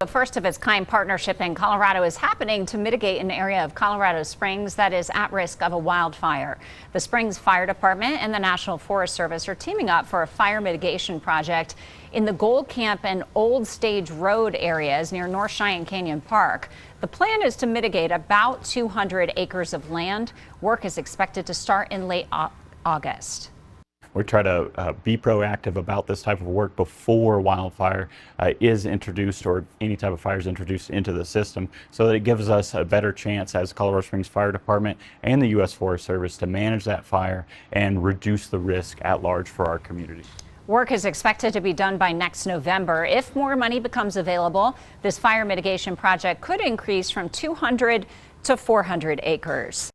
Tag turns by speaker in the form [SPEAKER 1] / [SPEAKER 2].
[SPEAKER 1] A first-of-its-kind partnership in Colorado is happening to mitigate an area of Colorado Springs that is at risk of a wildfire. The Springs Fire Department and the National Forest Service are teaming up for a fire mitigation project in the Gold Camp and Old Stage Road areas near North Cheyenne Canyon Park. The plan is to mitigate about 200 acres of land. Work is expected to start in late August.
[SPEAKER 2] We try to be proactive about this type of work before wildfire is introduced or any type of fire is introduced into the system, so that it gives us a better chance as Colorado Springs Fire Department and the U.S. Forest Service to manage that fire and reduce the risk at large for our community.
[SPEAKER 1] Work is expected to be done by next November. If more money becomes available, this fire mitigation project could increase from 200 to 400 acres.